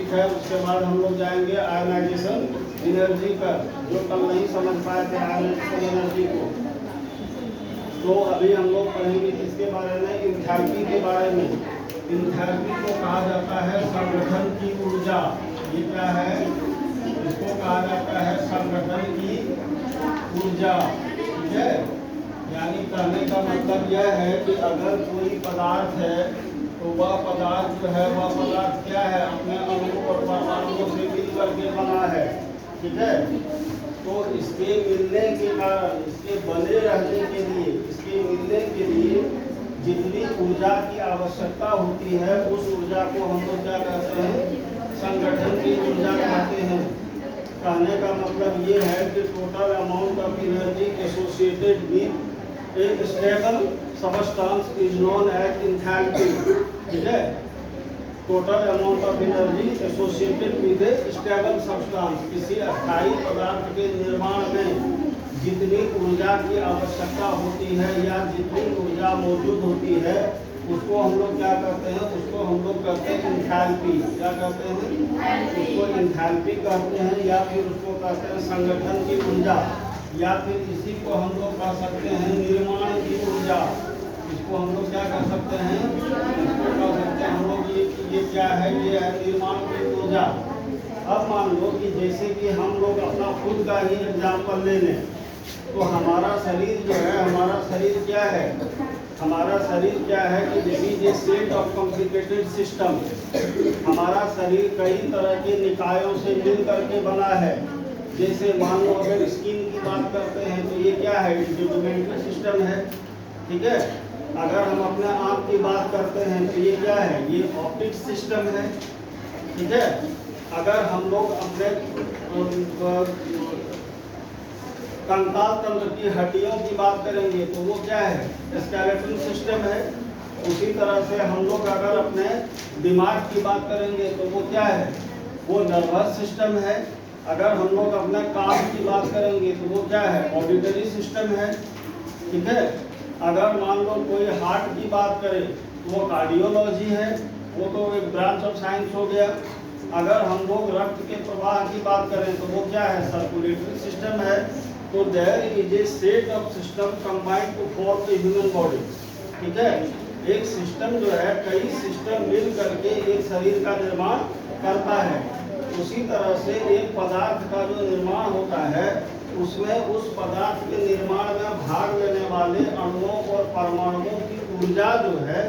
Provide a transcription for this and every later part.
ठीक है, उसके बाद हम लोग जाएंगे आयनाइजेशन एनर्जी पर, जो कल नहीं समझ पाए थे आयनाइजेशन एनर्जी को। तो अभी हम लोग पढ़ेंगे किसके बारे में, एंथैल्पी के बारे में। एंथैल्पी को कहा जाता है संगठन की ऊर्जा। ये क्या है, इसको कहा जाता है संगठन की ऊर्जा। ठीक है, यानी कहने का मतलब यह है कि अगर कोई पदार्थ है तो वह पदार्थ जो है वह पदार्थ क्या है, अपने अणु और परमाणुओं से मिल करके बना है। ठीक है, तो इसके मिलने के कारण, इसके बने रहने के लिए, इसके मिलने के लिए जितनी ऊर्जा की आवश्यकता होती है उस ऊर्जा को हम लोग क्या कहते हैं, संगठन की ऊर्जा कहते हैं। कहने का मतलब ये है कि total amount of energy associated with एक stable substance is known as enthalpy. ठीक है, total amount of energy associated with a stable substance, किसी अस्थायी पदार्थ के निर्माण में जितनी ऊर्जा की आवश्यकता होती है या जितनी ऊर्जा मौजूद होती है उसको हम लोग क्या कहते हैं, उसको हम लोग कहते हैं एंथैल्पी। क्या कहते हैं, उसको एंथैल्पी कहते हैं, या फिर उसको कहते हैं संगठन की ऊर्जा, या फिर इसी को हम लोग कह सकते हैं निर्माण की ऊर्जा। इसको हम लोग क्या कह सकते हैं, इसको कह सकते हैं हम लोग ये क्या है, ये है निर्माण की ऊर्जा। अब मान लो कि जैसे कि हम लोग अपना खुद का ही एग्जाम्पल ले लें, तो हमारा शरीर जो है, हमारा शरीर क्या है, हमारा शरीर क्या है कि this is a set of complicated system. हमारा शरीर कई तरह के निकायों से मिल करके बना है। जैसे मान लो अगर स्किन की बात करते हैं तो ये क्या है, इंस्ट्रूमेंटल सिस्टम है। ठीक है, अगर हम अपने आँख की बात करते हैं तो ये क्या है, ये ऑप्टिक सिस्टम है। ठीक है, अगर हम लोग अपने कंकाल तंत्र की हड्डियों की बात करेंगे तो वो क्या है, स्केलेटन सिस्टम है। उसी तरह से हम लोग अगर अपने दिमाग की बात करेंगे तो वो क्या है, वो नर्वस सिस्टम है। अगर हम लोग अपने कान की बात करेंगे तो वो क्या है, ऑडिटरी सिस्टम है। ठीक है, अगर मान लो कोई हार्ट की बात करें तो वो कार्डियोलॉजी है, वो तो एक ब्रांच ऑफ साइंस हो गया। अगर हम लोग रक्त के प्रवाह की बात करें तो वो क्या है, सर्कुलेटरी सिस्टम है। तो there is a set of system combined to form the human body. ठीक है, एक सिस्टम जो है, कई सिस्टम मिल करके एक शरीर का निर्माण करता है। उसी तरह से एक पदार्थ का जो निर्माण होता है उसमें उस पदार्थ के निर्माण में भाग लेने वाले अणुओं और परमाणुओं की ऊर्जा जो है,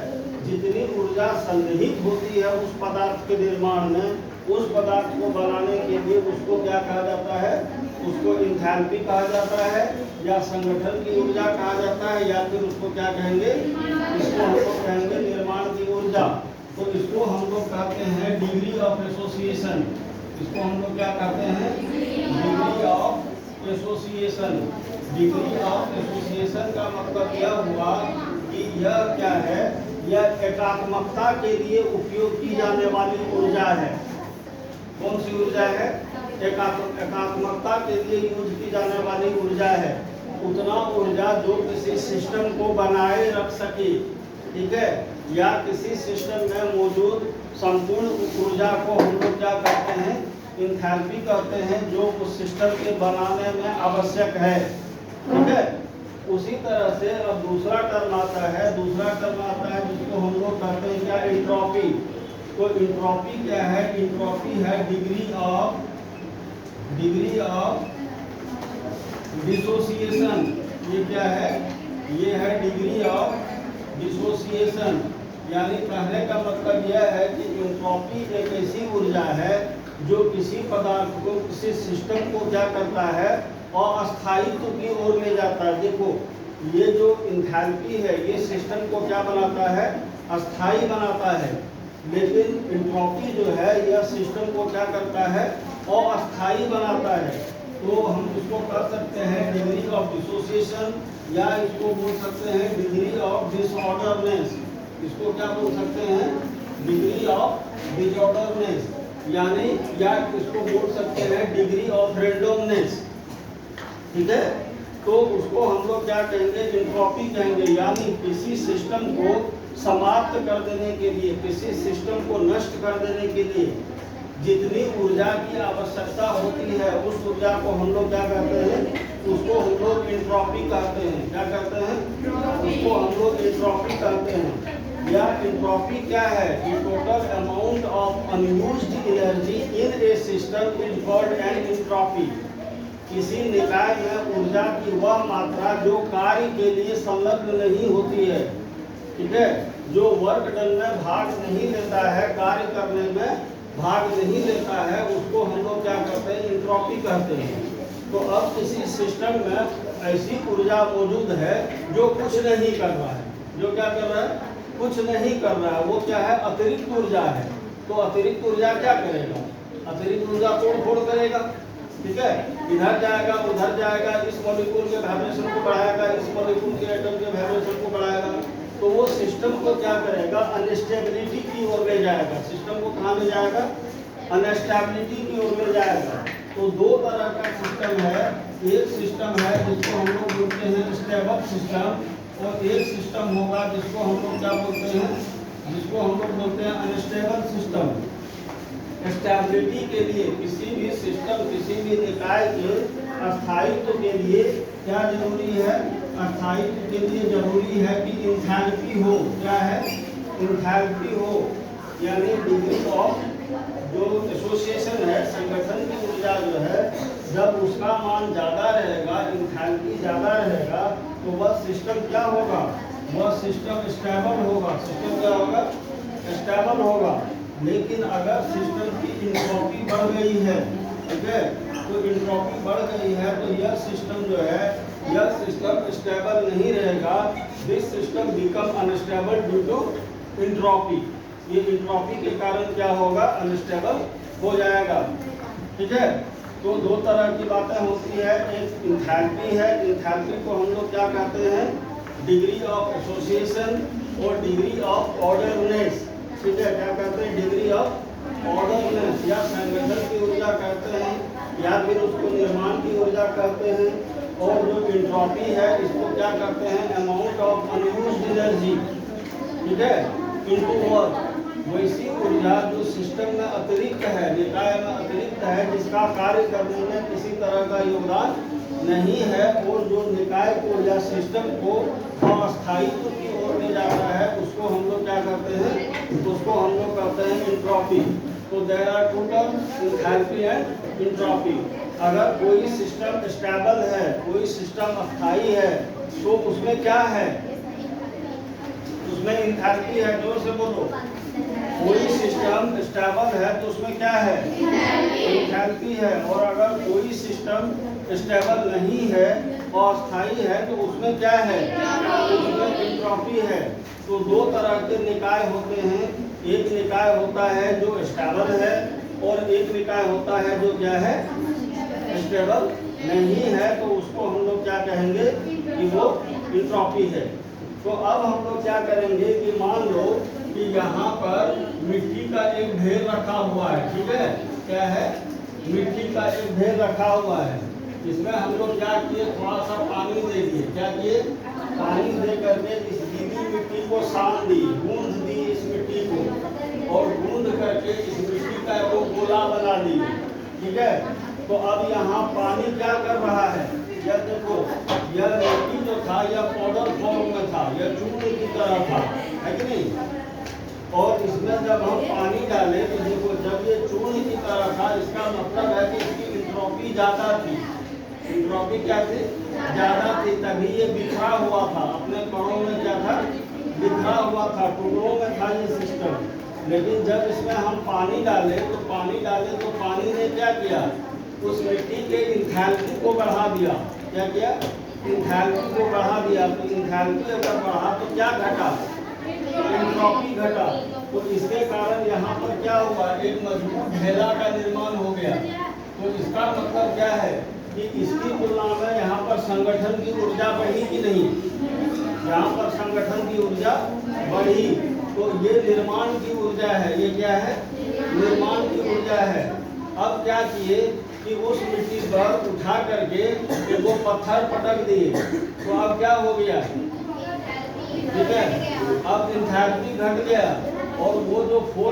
जितनी ऊर्जा सन्निहित होती है उस पदार्थ के निर्माण में, उस पदार्थ को बनाने के लिए उसको क्या कहा जाता है, उसको एंथैल्पी कहा जाता है, या संगठन की ऊर्जा कहा जाता है, या फिर उसको क्या कहेंगे, इसको हम लोग कहेंगे निर्माण की ऊर्जा। तो इसको हम लोग कहते हैं डिग्री ऑफ एसोसिएशन। इसको हम लोग क्या कहते हैं, degree of association. Degree of association का मतलब यह हुआ कि यह क्या है, यह एकात्मकता के लिए उपयोग की जाने वाली ऊर्जा है। कौन सी ऊर्जा है, एकात्मकता के लिए यूज की जाने वाली ऊर्जा है। उतना ऊर्जा जो किसी सिस्टम को बनाए रख सके। ठीक है, या किसी सिस्टम में मौजूद संपूर्ण ऊर्जा को हम लोग क्या कहते हैं, एंथैल्पी कहते हैं, जो उस सिस्टम के बनाने में आवश्यक है। ठीक है, उसी तरह से अब दूसरा टर्म आता है, जिसको हम लोग कहते हैं क्या, एंट्रोपी। तो एंट्रोपी क्या है, एंट्रोपी है डिग्री ऑफ डिसोसिएशन। ये क्या है, ये है डिग्री ऑफ डिसोसिएशन। यानी कहने का मतलब यह है कि एंट्रोपी एक ऐसी ऊर्जा है जो किसी पदार्थ को, किसी सिस्टम को क्या करता है, अस्थायित्व की ओर ले जाता है। देखो ये जो एंथैल्पी है ये सिस्टम को क्या बनाता है, अस्थायी बनाता है। लेकिन एंट्रोपी जो है यह सिस्टम को क्या करता है, अस्थायी बनाता है। तो हम इसको कर सकते हैं डिग्री ऑफ डिसोसिएशन, या इसको बोल सकते हैं डिग्री ऑफ डिसऑर्डरनेस। इसको क्या बोल सकते हैं, डिग्री ऑफ डिसऑर्डरनेस, यानी या इसको बोल सकते हैं डिग्री ऑफ रैंडमनेस। ठीक है, तो उसको हम लोग क्या कहेंगे, एंट्रोपी कहेंगे। यानी किसी सिस्टम को समाप्त कर देने के लिए, किसी सिस्टम को नष्ट कर देने के लिए जितनी ऊर्जा की आवश्यकता होती है उस ऊर्जा को हम लोग क्या कहते हैं, उसको हम लोग एंट्रोपी कहते हैं। क्या कहते हैं? उसको हम लोग एंट्रोपी कहते हैं। या एंट्रोपी क्या है? The total amount of unused energy in A system is called an entropy. किसी निकाय में ऊर्जा की वह मात्रा जो कार्य के लिए संलग्न नहीं होती है, ठीक है, जो वर्क डन में भाग नहीं लेता है, कार्य करने में भाग नहीं लेता है, उसको हम लोग क्या कहते हैं, एंट्रोपी कहते हैं। तो अब किसी सिस्टम में ऐसी ऊर्जा मौजूद है जो कुछ नहीं कर रहा है, जो क्या कर रहा है, कुछ नहीं कर रहा है, वो क्या है, अतिरिक्त ऊर्जा है। तो अतिरिक्त ऊर्जा क्या करेगा? अतिरिक्त ऊर्जा तोड़ फोड़ करेगा, ठीक है, इधर जाएगा उधर जाएगा, इस मॉलिक्यूल के वाइब्रेशन को बढ़ाएगा, इस मॉलिक्यूल के एटम के वाइब्रेशन को बढ़ाएगा। तो वो सिस्टम को क्या करेगा, अनस्टेबिलिटी की ओर ले जाएगा। सिस्टम को कहाँ ले जाएगा? अनस्टेबिलिटी की ओर ले जाएगा। तो दो तरह का सिस्टम है। एक सिस्टम है जिसको हम लोग बोलते हैं स्टेबल सिस्टम, और एक सिस्टम होगा जिसको हम लोग क्या बोलते हैं, जिसको हम लोग बोलते हैं अनस्टेबल सिस्टम। स्टेबिलिटी के लिए किसी भी सिस्टम, किसी भी निकाय के स्थायित्व के लिए क्या जरूरी है? स्थायित्व के लिए जरूरी है कि इंथैल्पी हो। क्या है? इंथैल्पी हो, यानी डिग्री ऑफ जो एसोसिएशन है, संगठन की ऊर्जा जो है, जब उसका मान ज़्यादा रहेगा, इंथैल्पी ज़्यादा रहेगा, तो वह सिस्टम क्या होगा? वह सिस्टम स्टेबल होगा। सिस्टम क्या होगा? स्टेबल होगा। लेकिन अगर सिस्टम की एंट्रोपी बढ़ गई है, ठीक है, तो एंट्रोपी बढ़ गई है तो यह सिस्टम जो है, यह सिस्टम स्टेबल नहीं रहेगा। This system become unstable due to entropy. ये एंट्रोपी के कारण क्या होगा? अनस्टेबल हो जाएगा, ठीक है। तो दो तरह की बातें होती है, एक इंथैल्पी है। इंथैल्पी को हम लोग क्या कहते हैं? डिग्री ऑफ एसोसिएशन और डिग्री ऑफ ऑर्डरनेस, ठीक है। क्या कहते हैं? डिग्री ऑफ ऑर्डरनेस, या संगठन की ऊर्जा कहते हैं, या फिर उसको निर्माण की ऊर्जा कहते हैं। और जो एंट्रोपी है इसको क्या कहते हैं? अमाउंट ऑफ अनयूज्ड एनर्जी, ठीक है, इनटू वर्क। वैसी ऊर्जा जो सिस्टम में अतिरिक्त है, निकाय में अतिरिक्त है, जिसका कार्य करने में किसी तरह का योगदान नहीं है, और जो निकाय को या सिस्टम को अस्थायित्व की ओर ले जाता है, उसको हम लोग क्या करते हैं? उसको हम लोग कहते हैं एंट्रोपी। तो there are two terms, enthalpy and entropy. अगर कोई सिस्टम स्टेबल है, कोई सिस्टम अस्थायी है, तो उसमें क्या है? उसमें एंथैल्पी है। जोर से बोलो। कोई सिस्टम स्टेबल है तो उसमें क्या है? एंथैल्पी है। और अगर कोई सिस्टम स्टेबल नहीं है और अस्थायी है तो उसमें क्या है? उसमें एंट्रोपी है। तो दो तरह के निकाय होते हैं। एक निकाय होता है जो स्टेबल है, और एक निकाय होता है जो क्या है? स्टेबल नहीं है। तो उसको हम लोग क्या कहेंगे? कि वो एंट्रोपी है। तो अब हम लोग क्या करेंगे कि मान लो कि यहाँ पर मिट्टी का एक ढेर रखा हुआ है, ठीक है। क्या है? मिट्टी का एक ढेर रखा हुआ है। इसमें हम लोग क्या किए? थोड़ा सा पानी दे दिए। क्या किए? पानी दे करके इस गीली मिट्टी को सान दी, गूंद दी इस मिट्टी को, और गूंद करके इस मिट्टी का वो गोला बना दी, ठीक है। तो अब यहाँ पानी क्या कर रहा है? यह देखो, यह मिट्टी जो था यह पाउडर फॉर्म में था, यह चूर्ण की तरह था, है कि नहीं। और इसमें जब हम पानी डालें तो देखो, जब ये चूर्ण की तरह था, इसका मतलब है कि इसकी एंट्रोपी ज़्यादा थी। एंट्रोपी क्या थी? ज़्यादा थी, तभी ये बिखरा हुआ था। अपने कणों में क्या था? बिखरा हुआ था, टुकड़ों में था ये सिस्टम। लेकिन जब इसमें हम पानी डालें तो पानी ने क्या किया? उस मिट्टी के एंथैल्पी को बढ़ा दिया। क्या किया? एंथैल्पी को बढ़ा दिया। तो एंथैल्पी अगर बढ़ा तो क्या घटा? एंट्रोपी घटा। तो इसके कारण यहाँ पर क्या हुआ? एक मजबूत ढेला का निर्माण हो गया। तो इसका मतलब क्या है कि इसकी तुलना में यहाँ पर संगठन की ऊर्जा बढ़ी कि नहीं? यहाँ पर संगठन की ऊर्जा बढ़ी। तो ये निर्माण की ऊर्जा है। ये क्या है? निर्माण की ऊर्जा है। अब क्या किए कि उस मिट्टी पर उठा करके वो पत्थर पटक दिए। तो अब क्या हो गया? ठीक है, अब एंथैल्पी घट गया, और वो जो